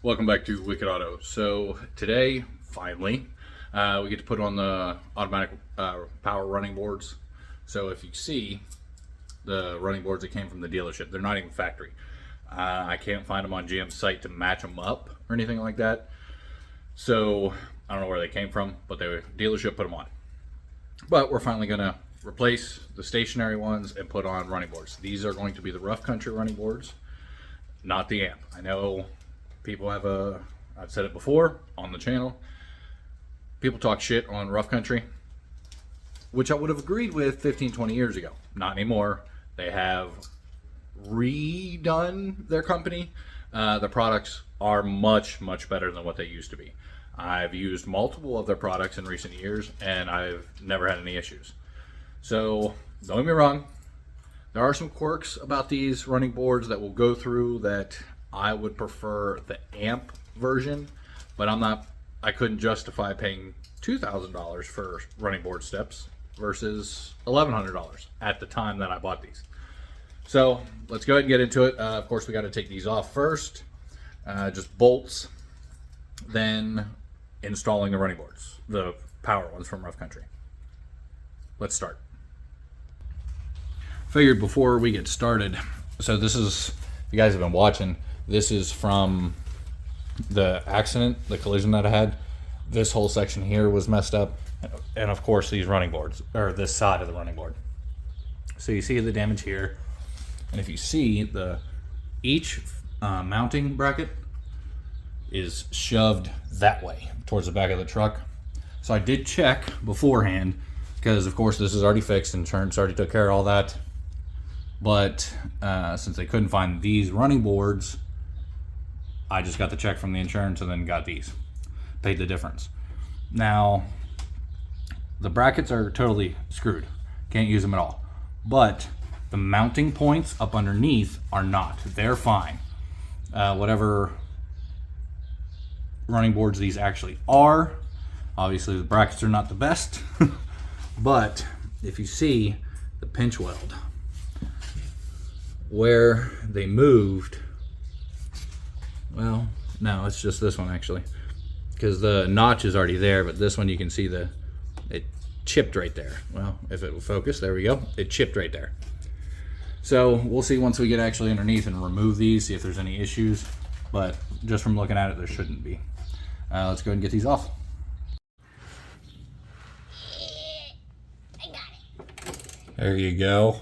Welcome back to Wicked Auto. So today, finally, we get to put on the automatic power running boards. So if you see the running boards that came from the dealership, they're not even factory. I can't find them on GM's site to match them up or anything like that. So I don't know where they came from, but the dealership put them on. But we're finally gonna replace the stationary ones and put on running boards. These are going to be the rough country running boards, not the amp. I know people have I've said it before on the channel, people talk shit on rough country, which I would have agreed with 15, 20 years ago. Not anymore. They have redone their company. The products are much, much better than what they used to be. I've used multiple of their products in recent years and I've never had any issues. So don't get me wrong, there are some quirks about these running boards that we'll go through that I would prefer the amp version, but I couldn't justify paying $2,000 for running board steps versus $1,100 at the time that I bought these. So let's go ahead and get into it. Of course, we got to take these off first, just bolts, then installing the running boards, the power ones from Rough Country. Let's start. Figured before we get started, so this is, if you guys have been watching, this is from the accident, the collision that I had. This whole section here was messed up, and of course these running boards, or this side of the running board. So you see the damage here, and if you see each mounting bracket is shoved that way towards the back of the truck. So I did check beforehand, because of course this is already fixed, insurance already took care of all that. But since they couldn't find these running boards, I just got the check from the insurance and then got these. Paid the difference. Now, the brackets are totally screwed. Can't use them at all. But the mounting points up underneath are not. They're fine. Whatever running boards these actually are, obviously the brackets are not the best. But if you see the pinch weld, where they moved, well, no, it's just this one actually, because the notch is already there, but this one you can see it chipped right there. Well, if it will focus, there we go. It chipped right there. So we'll see once we get actually underneath and remove these, see if there's any issues, but just from looking at it, there shouldn't be. Let's go ahead and get these off. I got it. There you go.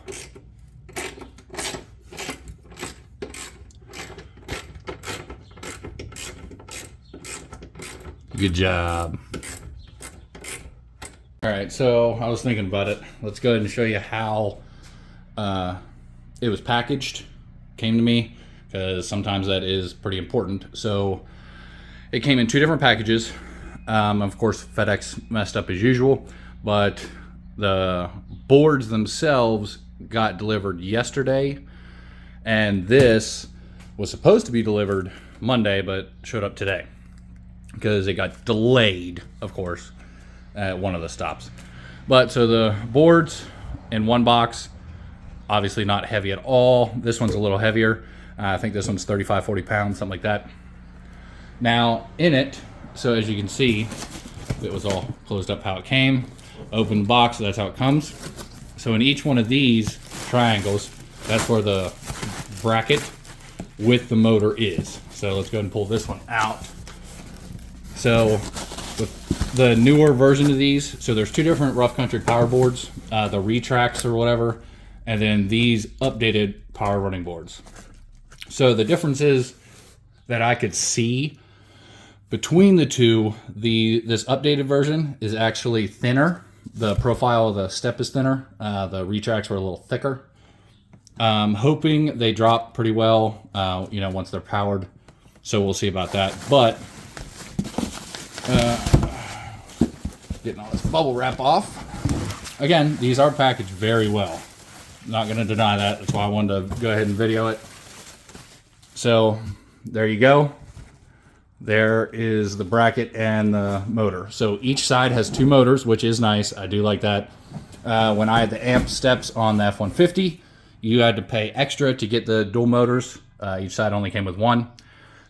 Good job. All right, so I was thinking about it. Let's go ahead and show you how it was packaged, came to me, because sometimes that is pretty important. So it came in two different packages. Of course, FedEx messed up as usual, but the boards themselves got delivered yesterday, and this was supposed to be delivered Monday, but showed up today, because it got delayed, of course, at one of the stops. But so the boards in one box, obviously not heavy at all. This one's a little heavier. I think this one's 35, 40 pounds, something like that. Now in it, so as you can see, it was all closed up how it came. Open the box, so that's how it comes. So in each one of these triangles, that's where the bracket with the motor is. So let's go ahead and pull this one out. So with the newer version of these, so there's two different Rough Country power boards, the retracts or whatever, and then these updated power running boards. So the difference is that I could see between the two, this updated version is actually thinner. The profile of the step is thinner. The retracts were a little thicker. Hoping they drop pretty well, once they're powered. So we'll see about that. But getting all this bubble wrap off. Again, these are packaged very well. Not going to deny that. That's why I wanted to go ahead and video it. So there you go. There is the bracket and the motor. So each side has two motors, which is nice. I do like that. When I had the amp steps on the F-150, you had to pay extra to get the dual motors. Each side only came with one.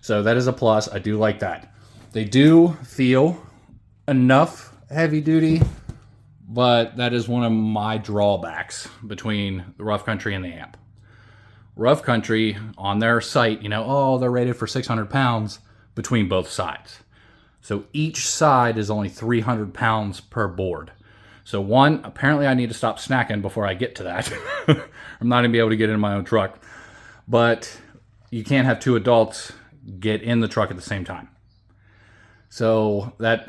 So that is a plus. I do like that. They do feel enough heavy duty, but that is one of my drawbacks between the Rough Country and the Amp. Rough Country, on their site, oh, they're rated for 600 pounds between both sides. So each side is only 300 pounds per board. So one, apparently I need to stop snacking before I get to that. I'm not going to be able to get in my own truck. But you can't have two adults get in the truck at the same time. So that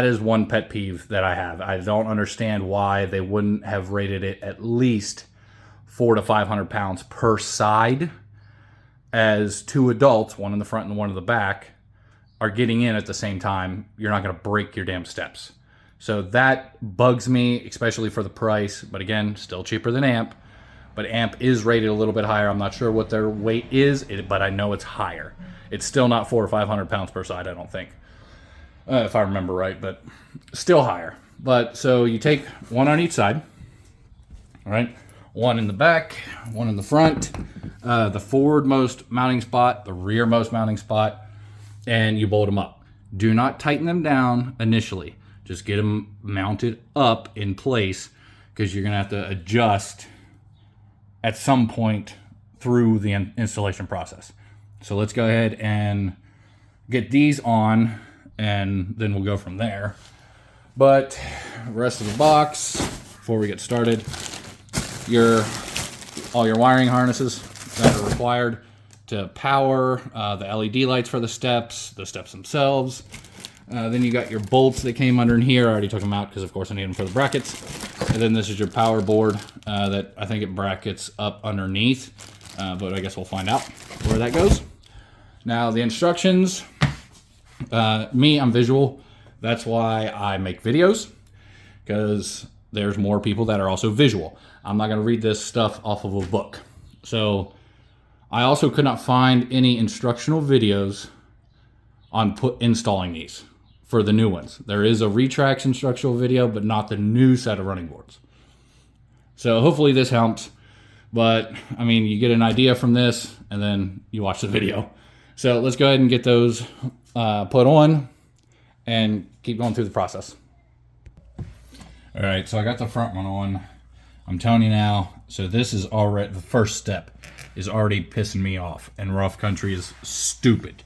is one pet peeve that I have. I don't understand why they wouldn't have rated it at least 400 to 500 pounds per side, as two adults, one in the front and one in the back, are getting in at the same time. You're not going to break your damn steps. So that bugs me, especially for the price. But again, still cheaper than Amp. But Amp is rated a little bit higher. I'm not sure what their weight is, but I know it's higher. It's still not 400 or 500 pounds per side, I don't think, if I remember right, but still higher. But so you take one on each side, all right? One in the back, one in the front, the forward-most mounting spot, the rear-most mounting spot, and you bolt them up. Do not tighten them down initially. Just get them mounted up in place, because you're going to have to adjust at some point through the installation process. So let's go ahead and get these on, and then we'll go from there. But rest of the box, before we get started, all your wiring harnesses that are required to power the LED lights for the steps themselves. Then you got your bolts that came under in here. I already took them out because, of course, I need them for the brackets. And then this is your power board that I think it brackets up underneath. But I guess we'll find out where that goes. Now, the instructions. I'm visual. That's why I make videos, because there's more people that are also visual. I'm not going to read this stuff off of a book. So I also could not find any instructional videos on installing these for the new ones. There is a Retrax instructional video, but not the new set of running boards. So hopefully this helps. But, I mean, you get an idea from this, and then you watch the video. So let's go ahead and get those put on and keep going through the process. All right, so I got the front one on. I'm telling you now, so this is already, the first step is already pissing me off, and Rough Country is stupid.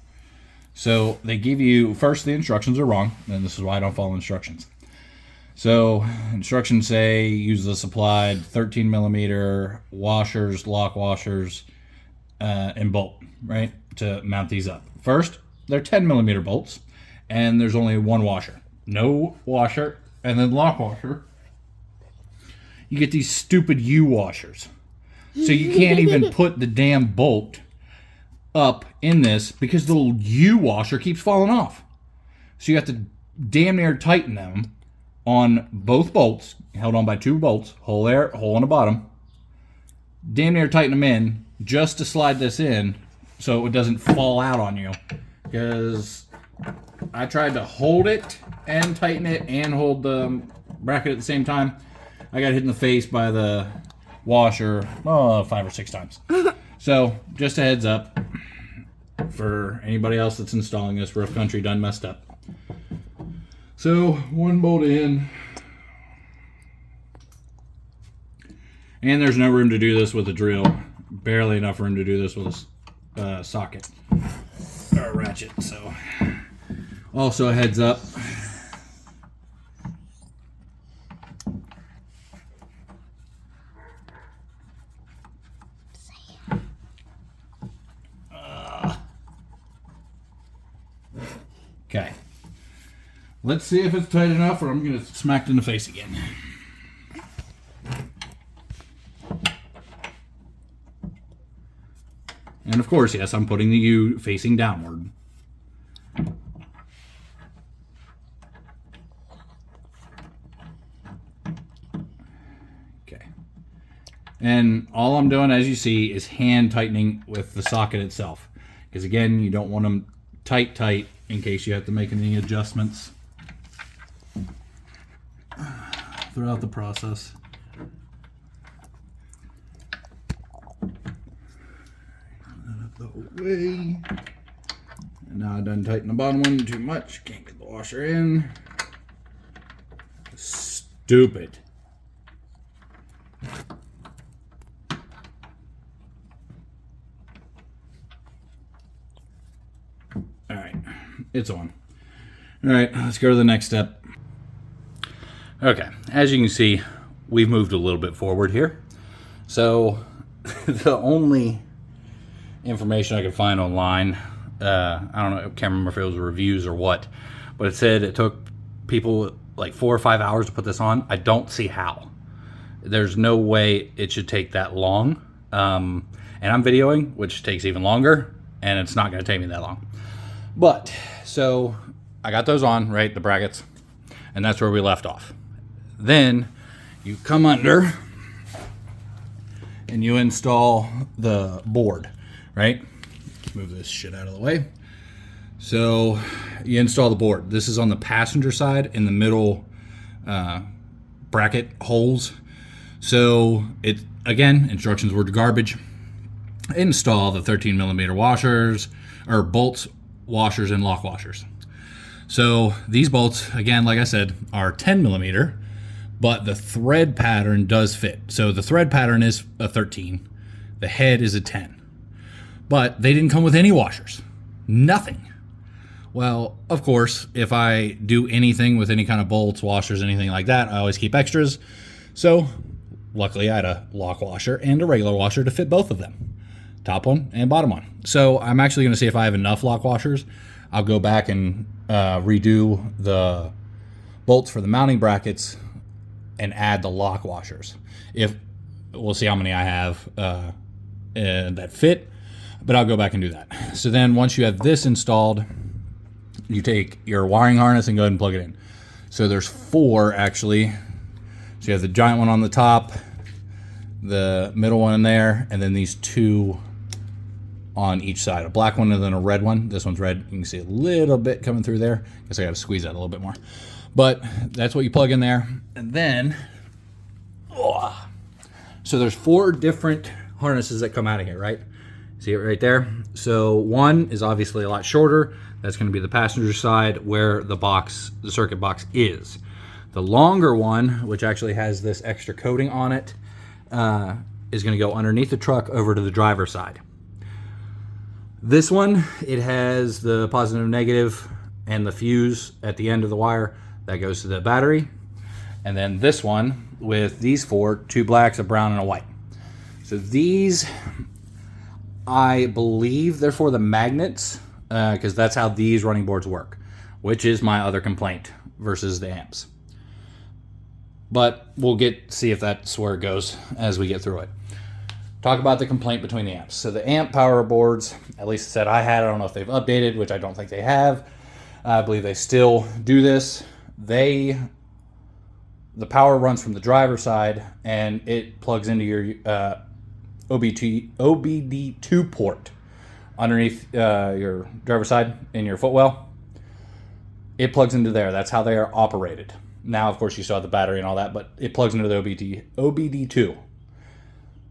So they give you, first the instructions are wrong, and this is why I don't follow instructions. So instructions say use the supplied 13 millimeter washers, lock washers, and bolt, right, to mount these up. First, they're 10 millimeter bolts, and there's only one washer. No washer, and then lock washer. You get these stupid U washers. So you can't even put the damn bolt up in this because the little U washer keeps falling off. So you have to damn near tighten them on both bolts, held on by two bolts, hole there, hole on the bottom. Damn near tighten them in just to slide this in so it doesn't fall out on you. Because I tried to hold it and tighten it and hold the bracket at the same time. I got hit in the face by the washer 5 or 6 times. So just a heads up for anybody else that's installing this. Rough Country done messed up. So one bolt in, and there's no room to do this with a drill. Barely enough room to do this with a socket or a ratchet. So also a heads up. Okay. Let's see if it's tight enough, or I'm going to smack it in the face again. And of course, yes, I'm putting the U facing downward. Okay. And all I'm doing, as you see, is hand tightening with the socket itself. Because again, you don't want them tight in case you have to make any adjustments throughout the process. Out of the way. And now I done tighten the bottom one too much. Can't get the washer in. Stupid. All right, it's on. All right, let's go to the next step. Okay, as you can see, we've moved a little bit forward here. So the only information I could find online, I don't know, I can't remember if it was reviews or what, but it said it took people like 4 or 5 hours to put this on. I don't see how. There's no way it should take that long. And I'm videoing, which takes even longer, and it's not going to take me that long. But, so I got those on, right, the brackets, and that's where we left off. Then you come under and you install the board, right? Move this shit out of the way. So you install the board. This is on the passenger side in the middle bracket holes. So it, again, instructions were garbage. Install the 13 millimeter washers or bolts, washers, and lock washers. So these bolts, again, like I said, are 10 millimeter, but the thread pattern does fit. So the thread pattern is a 13, the head is a 10, but they didn't come with any washers, nothing. Well, of course, if I do anything with any kind of bolts, washers, anything like that, I always keep extras. So luckily I had a lock washer and a regular washer to fit both of them, top one and bottom one. So I'm actually going to see if I have enough lock washers. I'll go back and redo the bolts for the mounting brackets and add the lock washers. If we'll see how many I have that fit, but I'll go back and do that. So then once you have this installed, you take your wiring harness and go ahead and plug it in. So there's 4 actually. So you have the giant one on the top, the middle one in there, and then these 2 on each side. A black one and then a red one. This one's red. You can see a little bit coming through there. Guess I got to squeeze that a little bit more. But that's what you plug in there. And then, so there's 4 different harnesses that come out of here, right? See it right there? So one is obviously a lot shorter. That's going to be the passenger side where the box, the circuit box is. The longer one, which actually has this extra coating on it, is going to go underneath the truck over to the driver's side. This one, it has the positive, negative, and the fuse at the end of the wire that goes to the battery. And then this one with these 4, 2 blacks, a brown, and a white. So these, I believe they're for the magnets, because that's how these running boards work, which is my other complaint versus the amps. But we'll see if that's where it goes as we get through it. Talk about the complaint between the amps. So the amp power boards, at least said I had, I don't know if they've updated, which I don't think they have. I believe they still do this. The power runs from the driver's side and it plugs into your OBD2 port underneath your driver's side in your footwell. It plugs into there. That's how they are operated. Now, of course, you still have the battery and all that, but it plugs into the OBD2.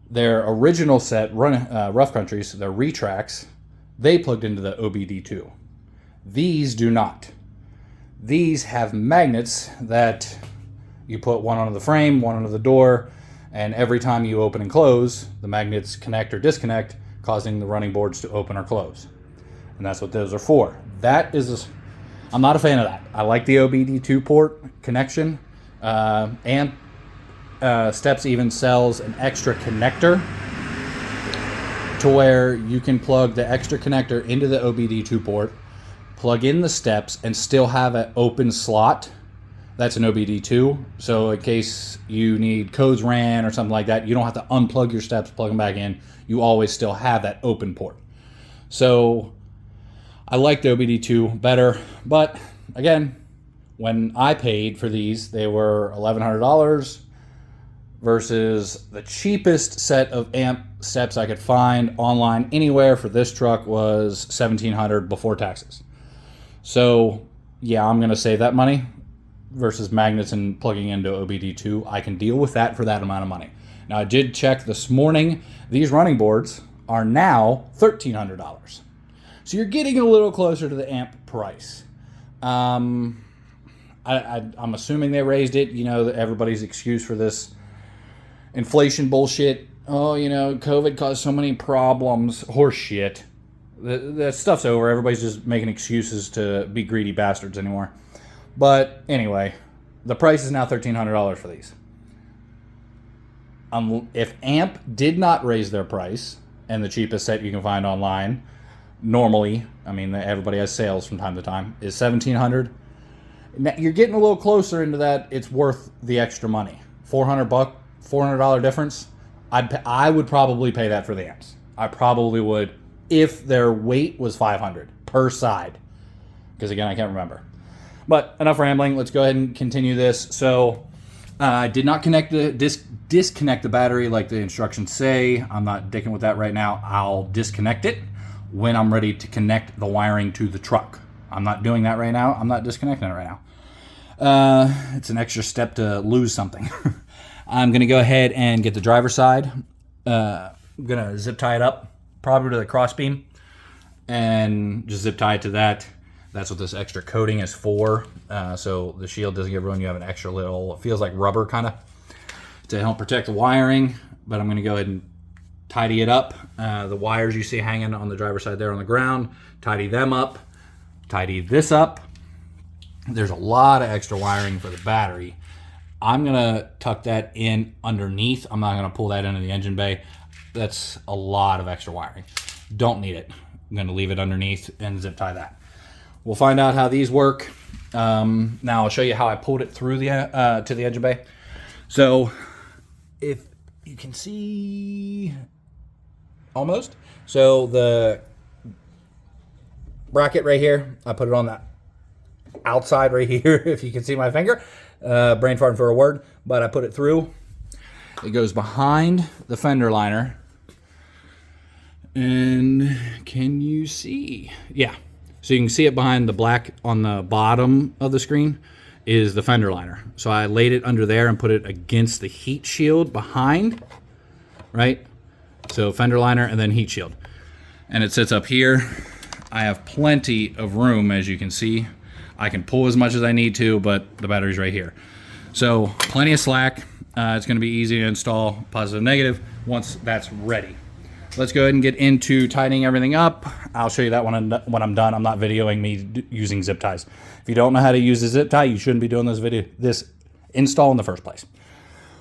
Their original set, Rough Countries, their retracts, they plugged into the OBD2. These do not. These have magnets that you put one onto the frame, one onto the door, and every time you open and close, the magnets connect or disconnect, causing the running boards to open or close. And that's what those are for. I'm not a fan of that. I like the OBD2 port connection. Amp Steps even sells an extra connector to where you can plug the extra connector into the OBD2 port, plug in the steps, and still have an open slot. That's an OBD2. So in case you need codes ran or something like that, you don't have to unplug your steps, plug them back in. You always still have that open port. So I like the OBD2 better. But again, when I paid for these, they were $1,100 versus the cheapest set of amp steps I could find online anywhere for this truck was $1,700 before taxes. So yeah, I'm going to save that money versus magnets and plugging into OBD2. I can deal with that for that amount of money. Now I did check this morning. These running boards are now $1,300. So you're getting a little closer to the amp price. I'm assuming they raised it. You know, everybody's excuse for this inflation bullshit. Oh, you know, COVID caused so many problems. Horse shit. That stuff's over. Everybody's just making excuses to be greedy bastards anymore. But anyway, the price is now $1,300 for these. If Amp did not raise their price, and the cheapest set you can find online, normally, I mean, everybody has sales from time to time, is $1,700. Now, you're getting a little closer into that. It's worth the extra money. $400 difference. I would probably pay that for the amps. I probably would, if their weight was 500 per side. Because again, I can't remember. But enough rambling. Let's go ahead and continue this. So I did not disconnect the battery like the instructions say. I'm not dicking with that right now. I'll disconnect it when I'm ready to connect the wiring to the truck. I'm not doing that right now. I'm not disconnecting it right now. It's an extra step to lose something. I'm going to go ahead and get the driver's side. I'm going to zip tie it up, probably to the crossbeam, and just zip tie it to that. That's what this extra coating is for. So the shield doesn't get ruined. You have an extra little, it feels like rubber kind of, to help protect the wiring. But I'm going to go ahead and tidy it up. The wires you see hanging on the driver's side there on the ground, tidy them up, tidy this up. There's a lot of extra wiring for the battery. I'm going to tuck that in underneath. I'm not going to pull that into the engine bay. That's a lot of extra wiring. Don't need it. I'm going to leave it underneath and zip tie that. We'll find out how these work. Now I'll show you how I pulled it through the to the engine bay. So if you can see, almost. So the bracket right here, I put it on that outside right here, if you can see my finger. Brain farting for a word, but I put it through. It goes behind the fender liner. And can you see? Yeah. So you can see it behind the black on the bottom of the screen is the fender liner. So I laid it under there and put it against the heat shield behind, right? So fender liner and then heat shield. And it sits up here. I have plenty of room, as you can see. I can pull as much as I need to, but the battery's right here. So plenty of slack. It's going to be easy to install, positive, negative, once that's ready. Let's go ahead and get into tightening everything up. I'll show you that when I'm done. I'm not videoing me using zip ties. If you don't know how to use a zip tie, you shouldn't be doing this install in the first place.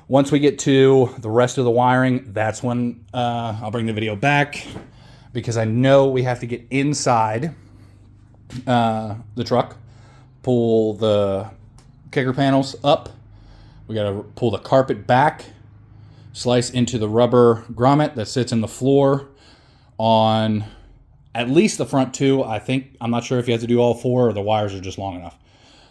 Once we get to the rest of the wiring, that's when I'll bring the video back, because I know we have to get inside the truck, pull the kicker panels up. We got to pull the carpet back, slice into the rubber grommet that sits in the floor on at least the front two. I'm not sure if you have to do all four or the wires are just long enough.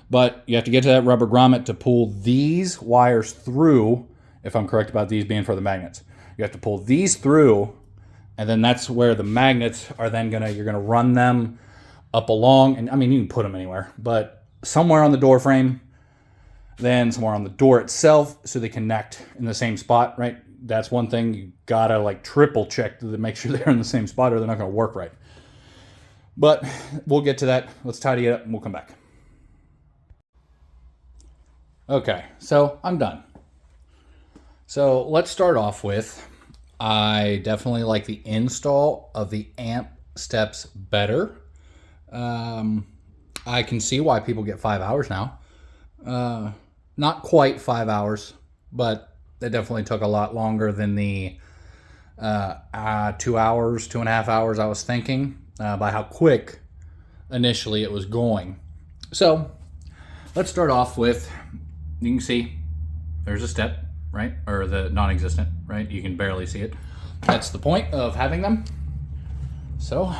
But you have to get to that rubber grommet to pull these wires through, if I'm correct about these being for the magnets. You have to pull these through, and then that's where the magnets are then you're gonna run them up along, and I mean, you can put them anywhere, but somewhere on the door frame, then somewhere on the door itself, so they connect in the same spot, right? That's one thing you gotta like triple check to make sure they're in the same spot, or they're not gonna work right. But we'll get to that. Let's tidy it up and we'll come back. Okay, so I'm done. So let's start off with, I definitely like the install of the amp steps better. I can see why people get 5 hours now. Not quite 5 hours, but it definitely took a lot longer than the 2 hours, 2.5 hours I was thinking, by how quick initially it was going. So let's start off with, you can see there's a step, right? Or the non-existent, right? You can barely see it. That's the point of having them. So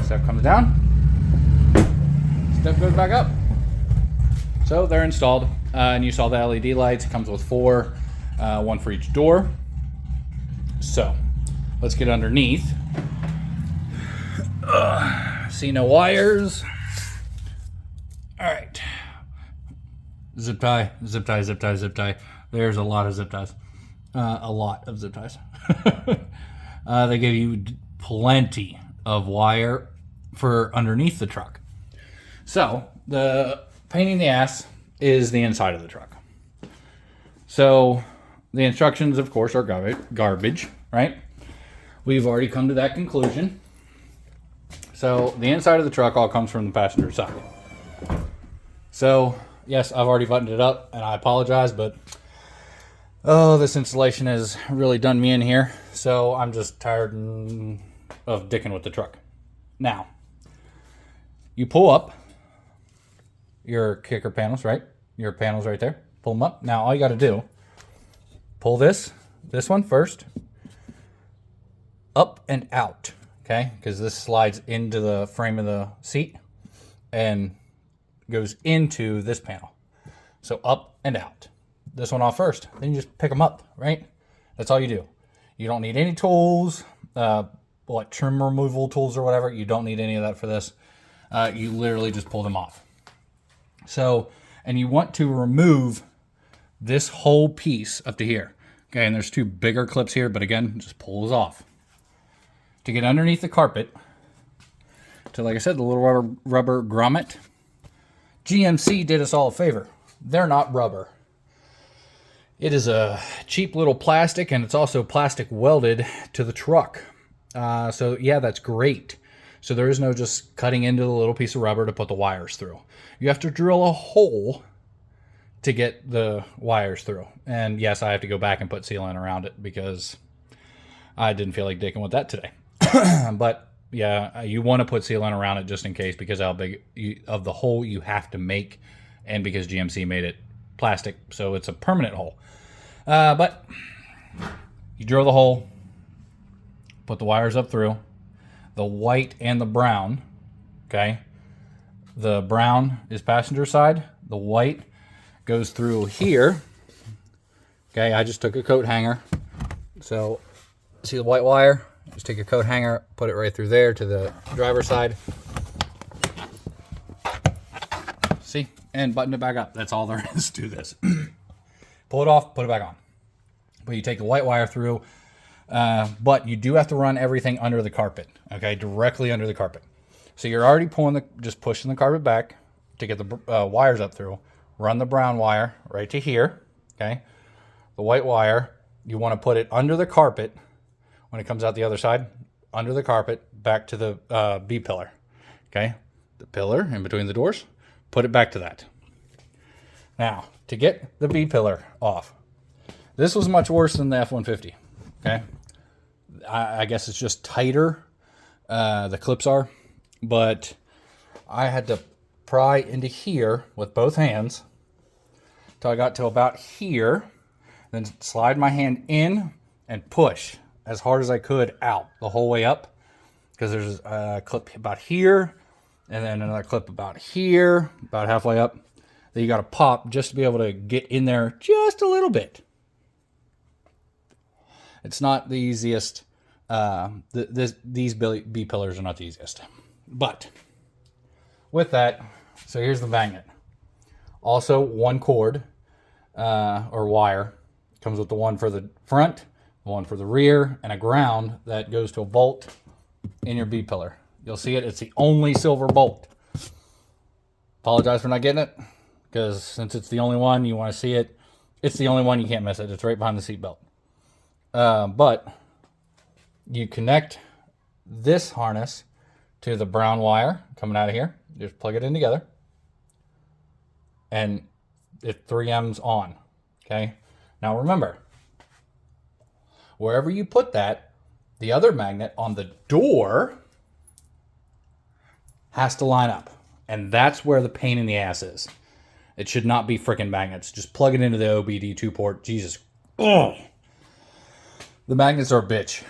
step comes down, step goes back up. So they're installed, and you saw the LED lights. It comes with 4, one for each door. So let's get underneath. See no wires. All right. Zip tie, zip tie, zip tie, zip tie. There's a lot of zip ties. A lot of zip ties. They give you plenty of wire for underneath the truck. So the pain in the ass is the inside of the truck. So the instructions, of course, are garbage, right? We've already come to that conclusion. So the inside of the truck all comes from the passenger side. So yes, I've already buttoned it up, and I apologize, but oh, this installation has really done me in here. So I'm just tired of dicking with the truck. Now, you pull up your kicker panels, right? Your panels right there. Pull them up. Now all you got to do, pull this one first, up and out, okay? Because this slides into the frame of the seat and goes into this panel. So up and out. This one off first. Then you just pick them up, right? That's all you do. You don't need any tools, like trim removal tools or whatever. You don't need any of that for this. You literally just pull them off. So, and you want to remove this whole piece up to here. Okay, and there's two bigger clips here, but again, just pull those off. To get underneath the carpet, to, like I said, the little rubber grommet, GMC did us all a favor. They're not rubber. It is a cheap little plastic, and it's also plastic welded to the truck. So yeah, that's great. So there is no just cutting into the little piece of rubber to put the wires through. You have to drill a hole to get the wires through. And yes, I have to go back and put sealant around it because I didn't feel like dicking with that today. But yeah, you want to put sealant around it just in case, because how big of the hole you have to make, and because GMC made it plastic, so it's a permanent hole. But you drill the hole, put the wires up through, the white and the brown, okay? The brown is passenger side, the white goes through here, okay? I just took a coat hanger. So, see the white wire? Just take your coat hanger, put it right through there to the driver's side. See? And button it back up. That's all there is to this. Pull it off, put it back on. But you take the white wire through, but you do have to run everything under the carpet, okay? Directly under the carpet. So you're already just pushing the carpet back to get the wires up through. Run the brown wire right to here, okay? The white wire, you want to put it under the carpet when it comes out the other side, under the carpet, back to the B pillar, okay? The pillar in between the doors, put it back to that. Now, to get the B pillar off, this was much worse than the F-150, okay? I guess it's just tighter, the clips are, but I had to pry into here with both hands till I got to about here, then slide my hand in and push as hard as I could out the whole way up, because there's a clip about here and then another clip about here, about halfway up, that you got to pop just to be able to get in there just a little bit. It's not the easiest. These B pillars are not the easiest. But with that, so here's the magnet. Also, one cord or wire comes with the one for the front, one for the rear, and a ground that goes to a bolt in your B pillar. You'll see it. It's the only silver bolt. Apologize for not getting it, because since it's the only one, you want to see it. It's the only one, you can't miss it. It's right behind the seat belt. But you connect this harness to the brown wire coming out of here. Just plug it in together. And it 3M's on. Okay? Now remember, wherever you put that, the other magnet on the door has to line up. And that's where the pain in the ass is. It should not be freaking magnets. Just plug it into the OBD2 port. Jesus. Ugh. The magnets are a bitch.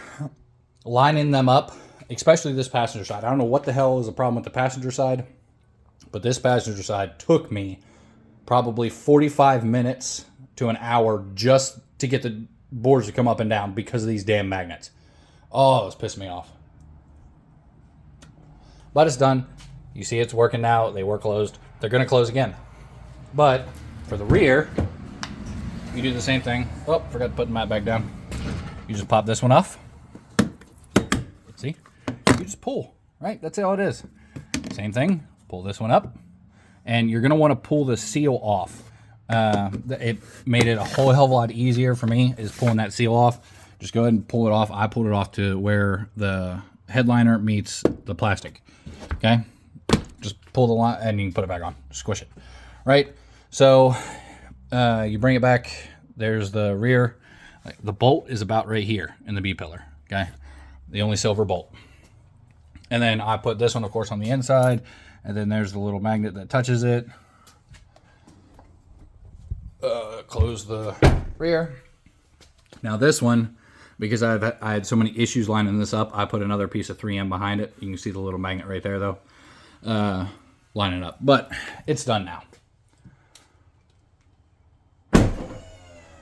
Lining them up, especially this passenger side. I don't know what the hell is the problem with the passenger side, but this passenger side took me probably 45 minutes to an hour just to get the boards to come up and down because of these damn magnets. Oh, it's pissed me off. But it's done. You see it's working now. They were closed. They're going to close again. But for the rear, you do the same thing. Oh, forgot to put the mat back down. You just pop this one off. See? You just pull, right? That's all it is. Same thing. Pull this one up. And you're going to want to pull the seal off. It made it a whole hell of a lot easier for me is pulling that seal off. Just go ahead and pull it off. I pulled it off to where the headliner meets the plastic. Okay? Just pull the line and you can put it back on. Squish it. Right? So you bring it back. There's the rear. The bolt is about right here in the B-pillar. Okay? The only silver bolt. And then I put this one, of course, on the inside. And then there's the little magnet that touches it. Close the rear. Now this one, because I had so many issues lining this up, I put another piece of 3M behind it. You can see the little magnet right there, though. Line it up. But it's done now.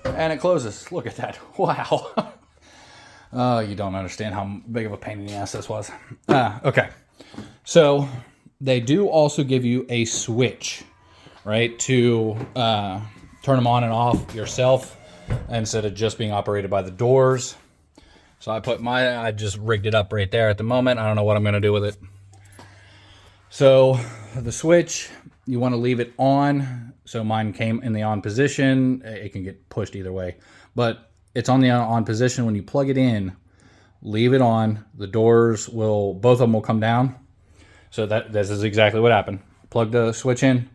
And it closes. Look at that. Wow. Oh, you don't understand how big of a pain in the ass this was. Okay. So they do also give you a switch, right, to turn them on and off yourself instead of just being operated by the doors. So I just rigged it up right there at the moment. I don't know what I'm going to do with it. So the switch, you want to leave it on. So mine came in the on position. It can get pushed either way, but it's on the on position. When you plug it in, leave it on. The doors both of them will come down. So this is exactly what happened. Plug the switch in.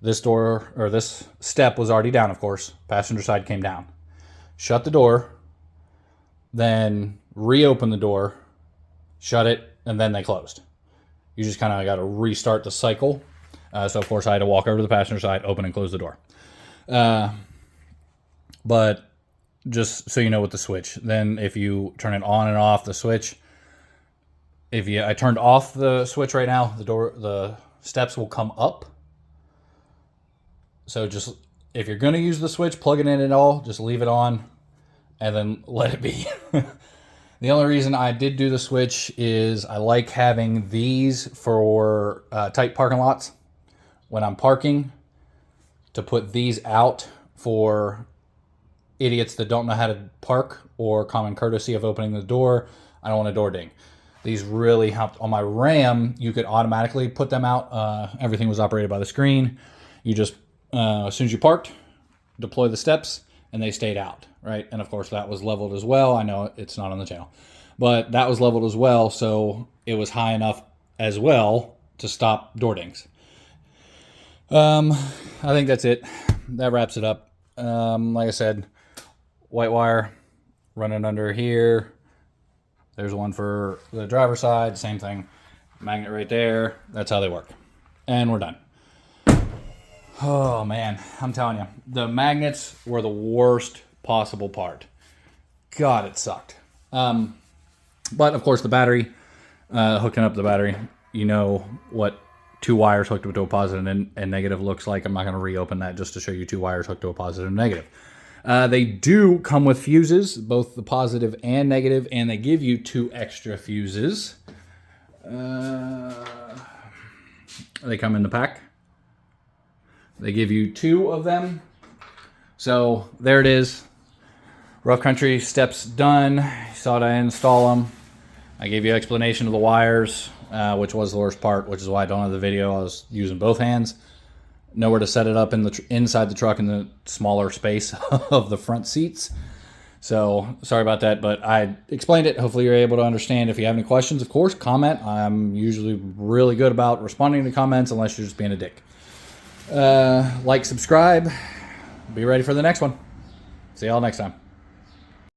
This door, or this step, was already down, of course. Passenger side came down. Shut the door. Then reopen the door. Shut it, and then they closed. You just kind of got to restart the cycle. So, of course, I had to walk over to the passenger side, open and close the door. But just so you know with the switch, then if you turn it on and off the switch, I turned off the switch right now, the steps will come up. So just, if you're going to use the switch, plug it in at all, just leave it on and then let it be. The only reason I did do the switch is I like having these for tight parking lots. When I'm parking, to put these out for idiots that don't know how to park or common courtesy of opening the door. I don't want a door ding. These really helped. On my Ram, you could automatically put them out. Everything was operated by the screen. You just, as soon as you parked, deploy the steps, and they stayed out, right? And of course, that was leveled as well. I know it's not on the channel, but that was leveled as well, so it was high enough as well to stop door dings. I think that's it. That wraps it up. Like I said, white wire running under here. There's one for the driver's side, same thing. Magnet right there. That's how they work. And we're done. Oh man, I'm telling you, the magnets were the worst possible part. God, it sucked. But of course the battery, hooking up the battery, you know what 2 wires hooked up to a positive and negative looks like. I'm not going to reopen that just to show you 2 wires hooked to a positive and negative. They do come with fuses, both the positive and negative, and they give you 2 extra fuses. They come in the pack. They give you 2 of them. So there it is. Rough country steps done. You saw it, I install them. I gave you an explanation of the wires, which was the worst part, which is why I don't have the video. I was using both hands. Nowhere to set it up inside the truck in the smaller space of the front seats. So sorry about that, but I explained it. Hopefully you're able to understand. If you have any questions, of course, comment. I'm usually really good about responding to comments unless you're just being a dick. Like, subscribe. Be ready for the next one. See y'all next time.